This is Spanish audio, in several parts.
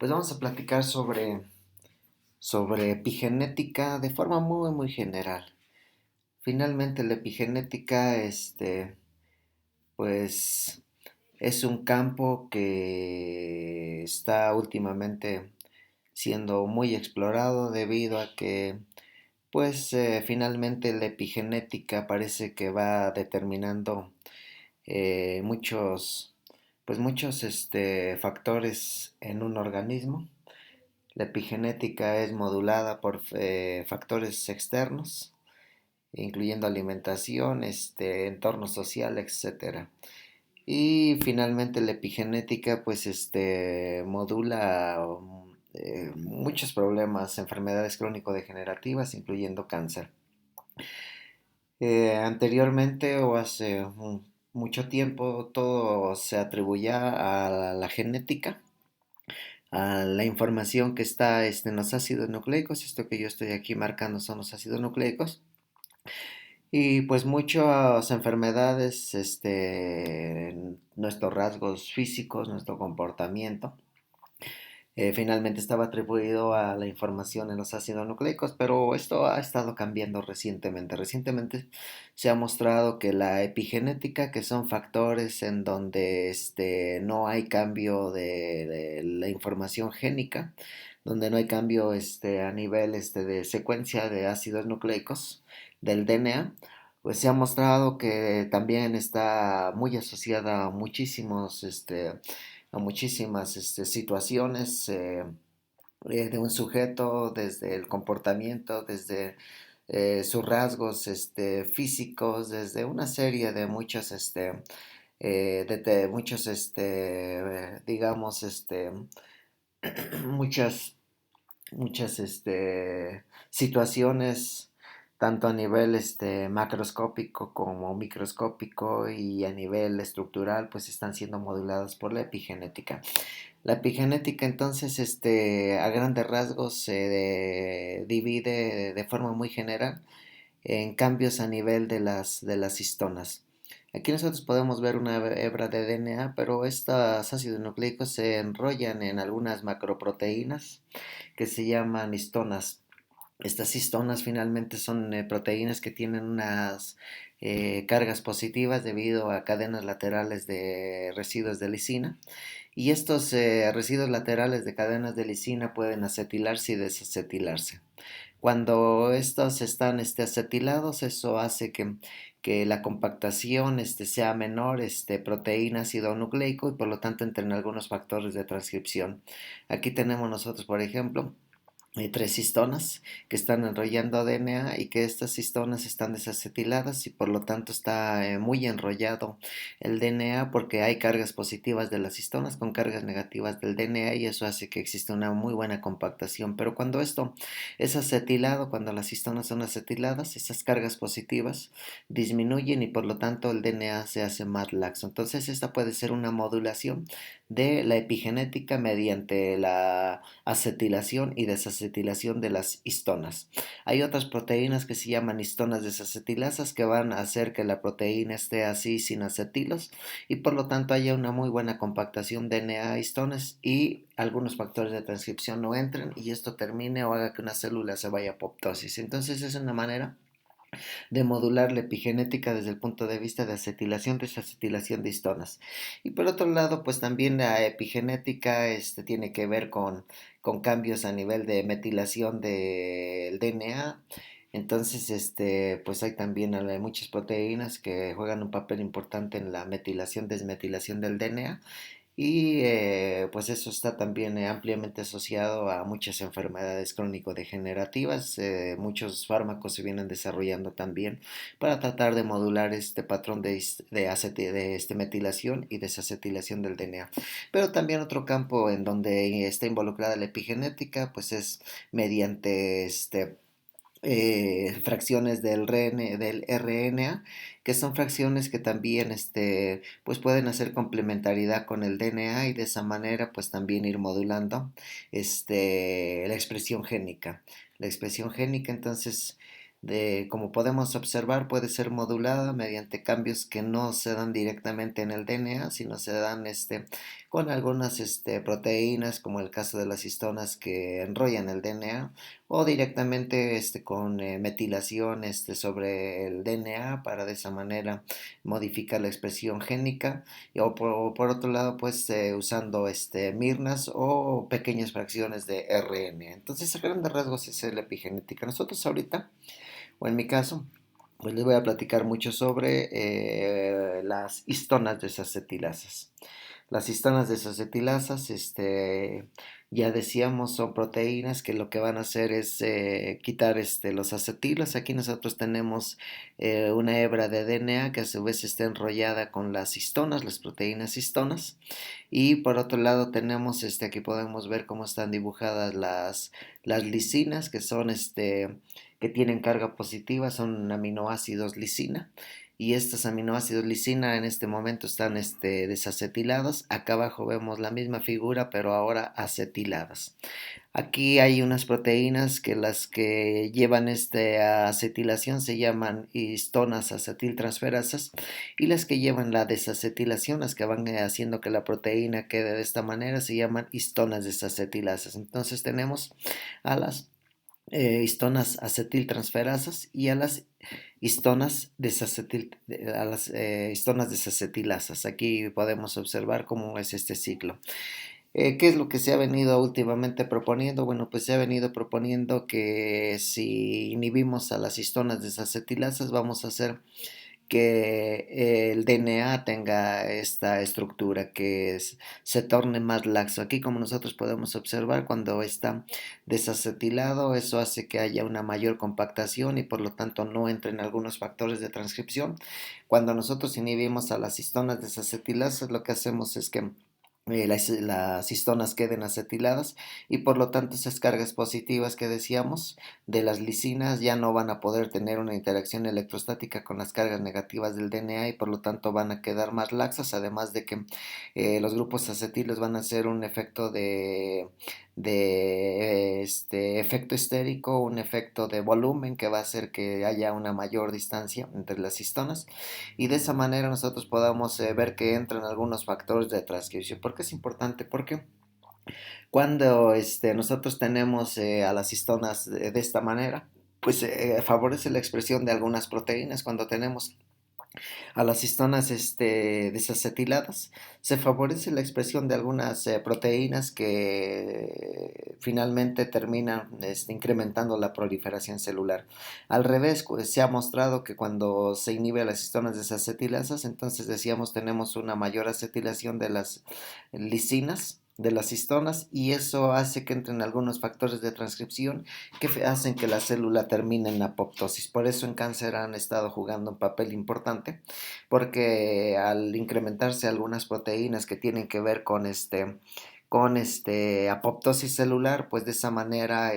Pues vamos a platicar sobre epigenética de forma muy general. Finalmente la epigenética, pues es un campo que está últimamente siendo muy explorado debido a que, finalmente la epigenética parece que va determinando muchos, muchos factores en un organismo. La epigenética es modulada por factores externos, incluyendo alimentación, entorno social, etcétera. Y finalmente la epigenética modula muchos problemas, enfermedades crónico-degenerativas, incluyendo cáncer. Anteriormente o hace mucho tiempo todo se atribuía a la genética, a la información que está en los ácidos nucleicos. Esto que yo estoy aquí marcando son los ácidos nucleicos. Y pues muchas enfermedades, nuestros rasgos físicos, nuestro comportamiento, finalmente estaba atribuido a la información en los ácidos nucleicos, pero esto ha estado cambiando recientemente. Recientemente se ha mostrado que la epigenética, que son factores en donde no hay cambio de la información génica, donde no hay cambio a nivel de secuencia de ácidos nucleicos del DNA, pues se ha mostrado que también está muy asociada a muchísimas situaciones de un sujeto, desde el comportamiento, desde sus rasgos físicos, desde una serie de muchos, de muchos, digamos, muchas muchas situaciones, tanto a nivel macroscópico como microscópico y a nivel estructural, pues están siendo moduladas por la epigenética. La epigenética entonces, a grandes rasgos, divide de forma muy general en cambios a nivel de las histonas. Aquí nosotros podemos ver una hebra de DNA, pero estos ácidos nucleicos se enrollan en algunas macroproteínas que se llaman histonas. Estas histonas finalmente son proteínas que tienen unas cargas positivas debido a cadenas laterales de residuos de lisina. Y estos residuos laterales de cadenas de lisina pueden acetilarse y desacetilarse. Cuando estos están acetilados, eso hace que la compactación sea menor, proteína ácido nucleico, y por lo tanto entren algunos factores de transcripción. Aquí tenemos nosotros, por ejemplo, tres histonas que están enrollando DNA, y que estas histonas están desacetiladas, y por lo tanto está muy enrollado el DNA, porque hay cargas positivas de las histonas con cargas negativas del DNA, y eso hace que exista una muy buena compactación. Pero cuando esto es acetilado, cuando las histonas son acetiladas, esas cargas positivas disminuyen, y por lo tanto el DNA se hace más laxo. Entonces esta puede ser una modulación de la epigenética mediante la acetilación y desacetilación de las histonas. Hay otras proteínas que se llaman histonas desacetilasas, que van a hacer que la proteína esté así sin acetilos, y por lo tanto haya una muy buena compactación de DNA histonas, y algunos factores de transcripción no entren, y esto termine o haga que una célula se vaya a apoptosis. Entonces es una manera de modular la epigenética desde el punto de vista de acetilación, desacetilación de histonas. Y por otro lado, pues también la epigenética tiene que ver con cambios a nivel de metilación del DNA. Entonces, pues hay también muchas proteínas que juegan un papel importante en la metilación, desmetilación del DNA, y pues eso está también ampliamente asociado a muchas enfermedades crónico-degenerativas. Muchos fármacos se vienen desarrollando también para tratar de modular este patrón de metilación y desacetilación del DNA. Pero también otro campo en donde está involucrada la epigenética, pues es mediante fracciones del RNA, que son fracciones que también pues pueden hacer complementariedad con el DNA, y de esa manera pues también ir modulando la expresión génica. La expresión génica entonces, como podemos observar, puede ser modulada mediante cambios que no se dan directamente en el DNA, sino se dan con algunas proteínas, como el caso de las histonas que enrollan el DNA, o directamente con metilación sobre el DNA para de esa manera modificar la expresión génica, o por otro lado pues usando mirnas o pequeñas fracciones de RN. Entonces a grandes rasgos es la epigenética. Nosotros ahorita, o en mi caso, pues les voy a platicar mucho sobre las histonas desacetilasas. Las histonas desacetilasas, ya decíamos, son proteínas que lo que van a hacer es quitar los acetilos. Aquí nosotros tenemos una hebra de DNA que a su vez está enrollada con las histonas, las proteínas histonas. Y por otro lado tenemos, aquí podemos ver cómo están dibujadas las lisinas, que son, que tienen carga positiva, son aminoácidos lisina. Y estos aminoácidos lisina en este momento están desacetilados. Acá abajo vemos la misma figura, pero ahora acetiladas. Aquí hay unas proteínas que las que llevan esta acetilación se llaman histonas acetiltransferasas, y las que llevan la desacetilación, las que van haciendo que la proteína quede de esta manera, se llaman histonas desacetilasas. Entonces tenemos a las histonas acetiltransferasas y a las histonas desacetilasas. Aquí podemos observar cómo es este ciclo. ¿Qué es lo que se ha venido últimamente proponiendo? Bueno, pues se ha venido proponiendo que si inhibimos a las histonas desacetilasas, vamos a hacer que el DNA tenga esta estructura, se torne más laxo. Aquí, como nosotros podemos observar, cuando está desacetilado, eso hace que haya una mayor compactación y por lo tanto no entren algunos factores de transcripción. Cuando nosotros inhibimos a las histonas desacetilasas, lo que hacemos es que las histonas queden acetiladas, y por lo tanto esas cargas positivas que decíamos de las lisinas ya no van a poder tener una interacción electrostática con las cargas negativas del DNA, y por lo tanto van a quedar más laxas, además de que los grupos acetilos van a hacer un efecto de efecto estérico, un efecto de volumen que va a hacer que haya una mayor distancia entre las histonas, y de esa manera nosotros podamos ver que entran algunos factores de transcripción. ¿Por qué es importante? Porque cuando nosotros tenemos a las histonas de esta manera, pues favorece la expresión de algunas proteínas. Cuando tenemos a las histonas desacetiladas, se favorece la expresión de algunas proteínas que finalmente terminan incrementando la proliferación celular. Al revés, se ha mostrado que cuando se inhibe a las histonas desacetilasas, entonces decíamos tenemos una mayor acetilación de las lisinas, de las histonas, y eso hace que entren algunos factores de transcripción que hacen que la célula termine en apoptosis. Por eso en cáncer han estado jugando un papel importante, porque al incrementarse algunas proteínas que tienen que ver con apoptosis celular, pues de esa manera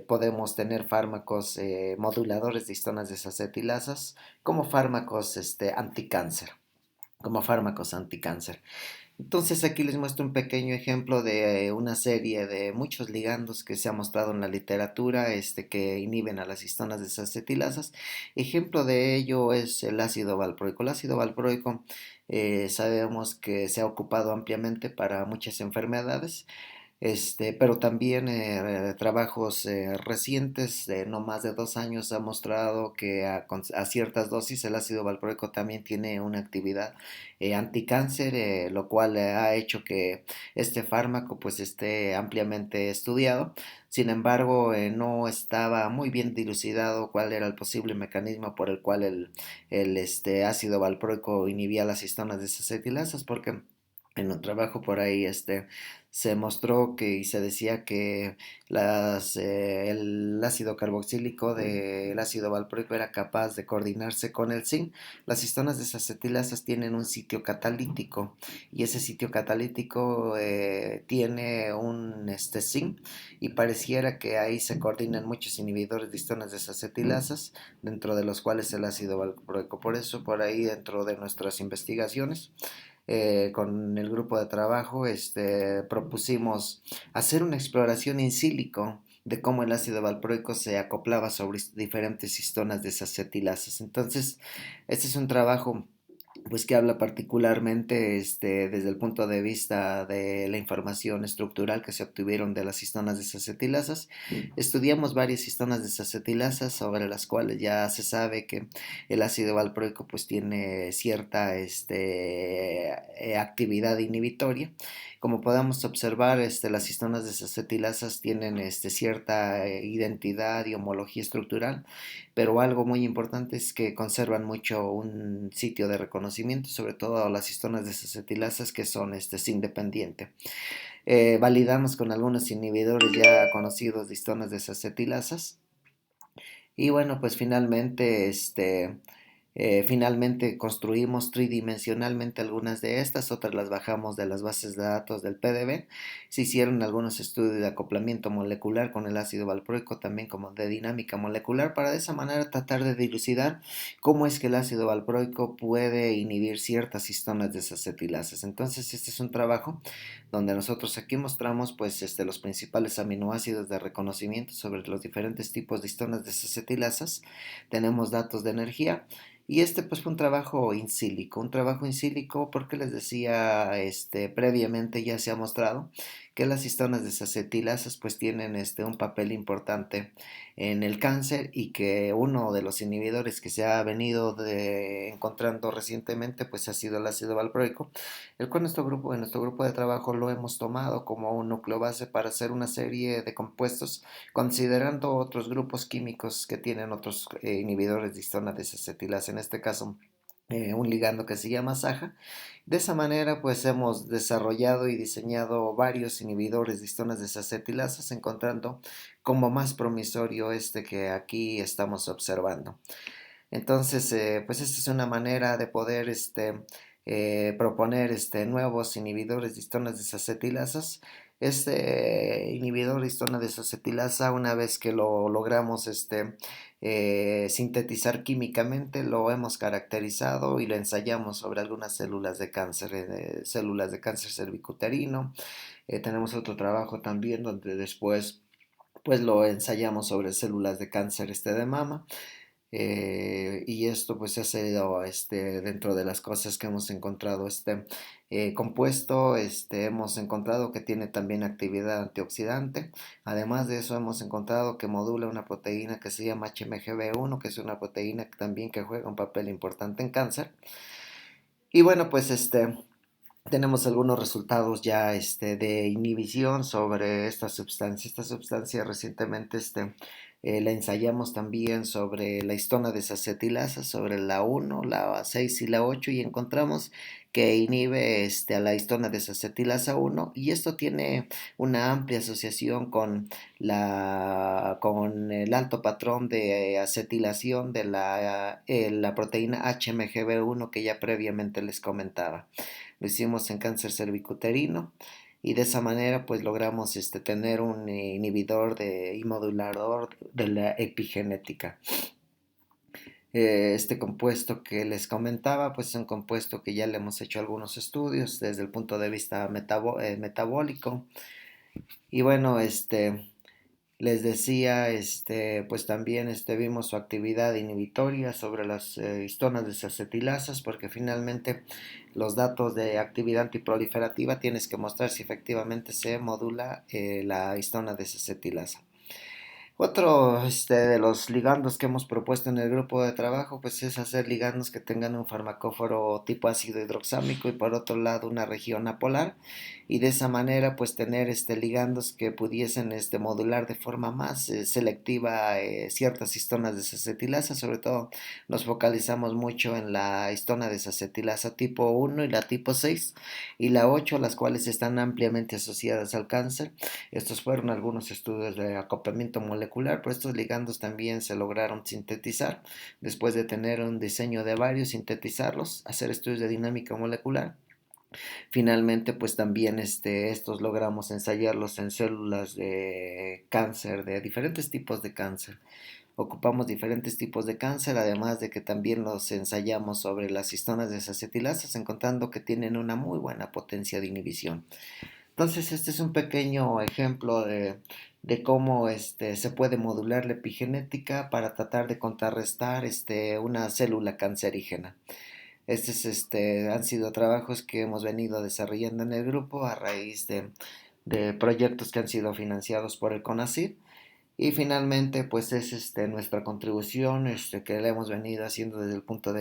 podemos tener fármacos moduladores de histonas desacetilasas como fármacos anticáncer, como fármacos anticáncer. Entonces aquí les muestro un pequeño ejemplo de una serie de muchos ligandos que se ha mostrado en la literatura, que inhiben a las histonas desacetilasas. Ejemplo de ello es el ácido valproico. El ácido valproico sabemos que se ha ocupado ampliamente para muchas enfermedades. Pero también trabajos recientes de no más de 2 años ha mostrado que a ciertas dosis el ácido valproico también tiene una actividad anticáncer, lo cual ha hecho que este fármaco pues esté ampliamente estudiado. Sin embargo, no estaba muy bien dilucidado cuál era el posible mecanismo por el cual el ácido valproico inhibía las histonas desacetilasas, porque en un trabajo por ahí se mostró que y se decía que el ácido carboxílico del ácido valproico era capaz de coordinarse con el zinc. Las histonas desacetilasas tienen un sitio catalítico, y ese sitio catalítico tiene un zinc, y pareciera que ahí se coordinan muchos inhibidores de histonas desacetilasas, dentro de los cuales el ácido valproico. Por eso por ahí dentro de nuestras investigaciones con el grupo de trabajo propusimos hacer una exploración in sílico de cómo el ácido valproico se acoplaba sobre diferentes histonas desacetilasas. Entonces, este es un trabajo pues que habla particularmente desde el punto de vista de la información estructural que se obtuvieron de las histonas desacetilasas. Estudiamos varias histonas desacetilasas sobre las cuales ya se sabe que el ácido valproico pues tiene cierta actividad inhibitoria. Como podemos observar, las histonas desacetilasas tienen cierta identidad y homología estructural, pero algo muy importante es que conservan mucho un sitio de reconocimiento, sobre todo las histonas desacetilasas que son independiente. Validamos con algunos inhibidores ya conocidos de histonas desacetilasas y bueno, pues finalmente construimos tridimensionalmente algunas de estas, otras las bajamos de las bases de datos del PDB. Se hicieron algunos estudios de acoplamiento molecular con el ácido valproico, también como de dinámica molecular, para de esa manera tratar de dilucidar cómo es que el ácido valproico puede inhibir ciertas histonas desacetilasas. Entonces, este es un trabajo donde nosotros aquí mostramos pues los principales aminoácidos de reconocimiento sobre los diferentes tipos de histonas desacetilasas. Tenemos datos de energía y pues fue un trabajo in silico porque les decía, previamente ya se ha mostrado que las histonas desacetilasas pues tienen un papel importante en el cáncer y que uno de los inhibidores que se ha venido encontrando recientemente pues ha sido el ácido valproico, el cual en nuestro grupo de trabajo lo hemos tomado como un núcleo base para hacer una serie de compuestos considerando otros grupos químicos que tienen otros inhibidores de histona desacetilasa, en este caso un ligando que se llama SAHA. De esa manera pues hemos desarrollado y diseñado varios inhibidores de histonas desacetilasas, encontrando como más promisorio que aquí estamos observando. Entonces, pues esta es una manera de poder proponer nuevos inhibidores de histonas desacetilasas. Este inhibidor de histona desacetilasa, una vez que lo logramos sintetizar químicamente, lo hemos caracterizado y lo ensayamos sobre algunas células de cáncer cervicuterino. Tenemos otro trabajo también donde después pues lo ensayamos sobre células de cáncer de mama. Y esto pues ha sido dentro de las cosas que hemos encontrado compuesto. Hemos encontrado que tiene también actividad antioxidante. Además de eso hemos encontrado que modula una proteína que se llama HMGB1, que es una proteína que también que juega un papel importante en cáncer. Y bueno, pues tenemos algunos resultados ya de inhibición sobre esta sustancia. Esta sustancia recientemente la ensayamos también sobre la histona desacetilasa, sobre la 1, la 6 y la 8, y encontramos que inhibe a la histona desacetilasa 1, y esto tiene una amplia asociación con el alto patrón de acetilación de la proteína HMGB1 que ya previamente les comentaba. Lo hicimos en cáncer cervicuterino y de esa manera pues logramos tener un inhibidor y modulador de la epigenética. Este compuesto que les comentaba pues es un compuesto que ya le hemos hecho algunos estudios desde el punto de vista metabólico. Y bueno, les decía, pues también vimos su actividad inhibitoria sobre las histonas desacetilasas, porque finalmente los datos de actividad antiproliferativa tienes que mostrar si efectivamente se modula la histona desacetilasa. Otro de los ligandos que hemos propuesto en el grupo de trabajo pues es hacer ligandos que tengan un farmacóforo tipo ácido hidroxámico y por otro lado una región apolar, y de esa manera pues tener ligandos que pudiesen modular de forma más selectiva ciertas histonas desacetilasa. Sobre todo nos focalizamos mucho en la histona desacetilasa tipo 1 y la tipo 6 y la 8, las cuales están ampliamente asociadas al cáncer. Estos fueron algunos estudios de acoplamiento molecular, pero estos ligandos también se lograron sintetizar después de tener un diseño de varios, sintetizarlos, hacer estudios de dinámica molecular. Finalmente, pues también estos logramos ensayarlos en células de cáncer, de diferentes tipos de cáncer. Ocupamos diferentes tipos de cáncer, además de que también los ensayamos sobre las histonas desacetilasas, encontrando que tienen una muy buena potencia de inhibición. Entonces, este es un pequeño ejemplo de cómo se puede modular la epigenética para tratar de contrarrestar una célula cancerígena. Han sido trabajos que hemos venido desarrollando en el grupo a raíz de proyectos que han sido financiados por el CONACYT. Y finalmente, pues es nuestra contribución que le hemos venido haciendo de desde el punto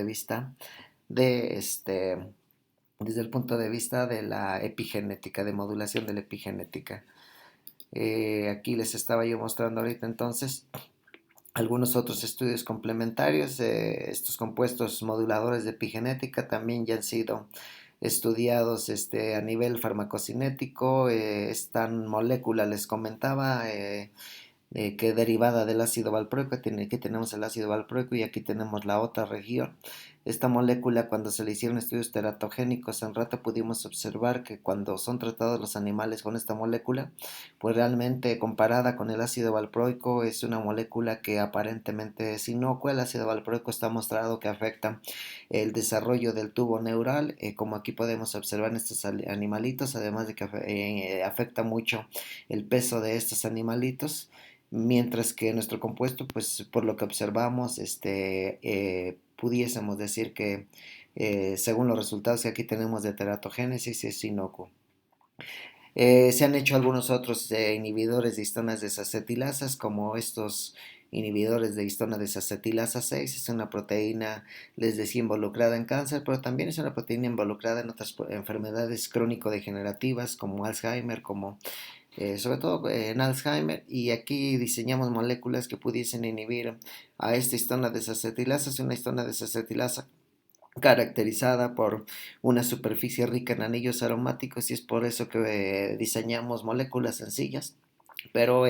de vista de la epigenética, de modulación de la epigenética. Aquí les estaba yo mostrando ahorita entonces algunos otros estudios complementarios. Estos compuestos moduladores de epigenética también ya han sido estudiados a nivel farmacocinético. Esta molécula les comentaba que derivada del ácido valproico. Aquí tenemos el ácido valproico y aquí tenemos la otra región. Esta molécula, cuando se le hicieron estudios teratogénicos en rata, pudimos observar que cuando son tratados los animales con esta molécula, pues realmente comparada con el ácido valproico es una molécula que aparentemente es inocua. El ácido valproico está mostrado que afecta el desarrollo del tubo neural, como aquí podemos observar en estos animalitos, además de que afecta mucho el peso de estos animalitos. Mientras que nuestro compuesto, pues por lo que observamos, pudiésemos decir que según los resultados que aquí tenemos de teratogénesis es inocuo. Se han hecho algunos otros inhibidores de histonas desacetilasas, como estos inhibidores de histona desacetilasa 6. Es una proteína, les decía, involucrada en cáncer, pero también es una proteína involucrada en otras enfermedades crónico-degenerativas como Alzheimer, sobre todo en Alzheimer. Y aquí diseñamos moléculas que pudiesen inhibir a esta histona desacetilasa. Es una histona desacetilasa caracterizada por una superficie rica en anillos aromáticos, y es por eso que diseñamos moléculas sencillas, pero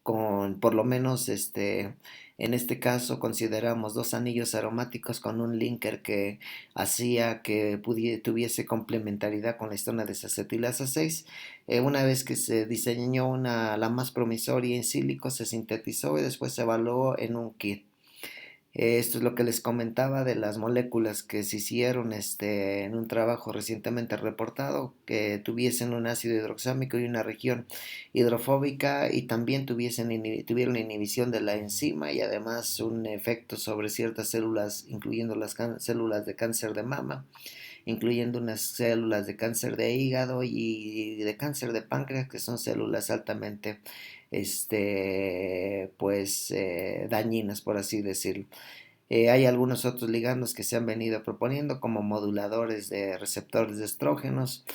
con por lo menos en este caso consideramos dos anillos aromáticos con un linker que hacía que tuviese complementariedad con la histona desacetilasa 6. Una vez que se diseñó la más promisoria in silico, se sintetizó y después se evaluó en un kit. Esto es lo que les comentaba de las moléculas que se hicieron en un trabajo recientemente reportado, que tuviesen un ácido hidroxámico y una región hidrofóbica, y también tuvieron inhibición de la enzima y además un efecto sobre ciertas células, incluyendo las células de cáncer de mama, incluyendo unas células de cáncer de hígado y de cáncer de páncreas, que son células altamente dañinas, por así decirlo. Hay algunos otros ligandos que se han venido proponiendo como moduladores de receptores de estrógenos.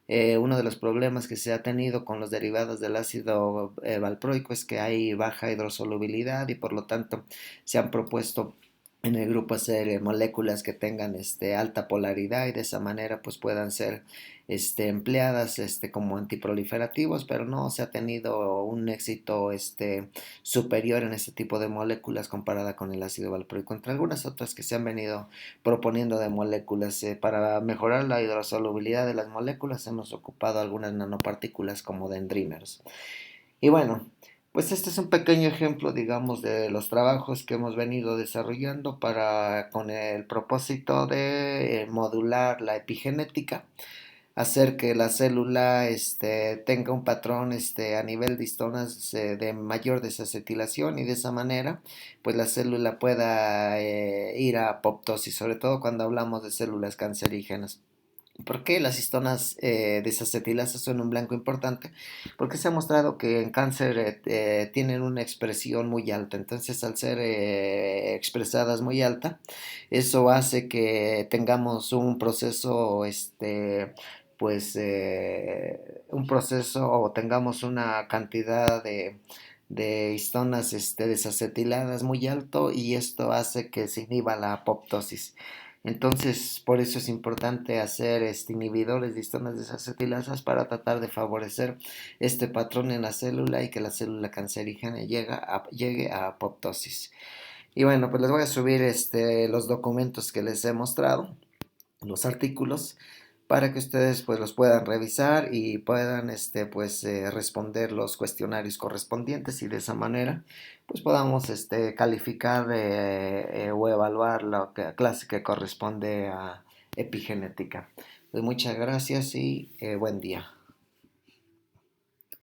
Uno de los problemas que se ha tenido con los derivados del ácido valproico es que hay baja hidrosolubilidad, y por lo tanto se han propuesto en el grupo hacer moléculas que tengan alta polaridad, y de esa manera pues puedan ser empleadas como antiproliferativos, pero no se ha tenido un éxito superior en este tipo de moléculas comparada con el ácido valproico. Entre algunas otras que se han venido proponiendo de moléculas, para mejorar la hidrosolubilidad de las moléculas, hemos ocupado algunas nanopartículas como dendrímeros. Y bueno, pues este es un pequeño ejemplo, digamos, de los trabajos que hemos venido desarrollando con el propósito de modular la epigenética, hacer que la célula tenga un patrón a nivel de histonas de mayor desacetilación, y de esa manera pues la célula pueda ir a apoptosis, sobre todo cuando hablamos de células cancerígenas. ¿Por qué las histonas desacetilasas son un blanco importante? Porque se ha mostrado que en cáncer tienen una expresión muy alta. Entonces, al ser expresadas muy alta, eso hace que tengamos un proceso, un proceso, o tengamos una cantidad de histonas desacetiladas muy alto, y esto hace que se inhiba la apoptosis. Entonces, por eso es importante hacer inhibidores de histonas desacetilasas para tratar de favorecer este patrón en la célula y que la célula cancerígena llegue a apoptosis. Y bueno, pues les voy a subir los documentos que les he mostrado, los artículos, para que ustedes pues los puedan revisar y puedan responder los cuestionarios correspondientes, y de esa manera pues podamos calificar o evaluar la clase que corresponde a epigenética. Pues muchas gracias y buen día.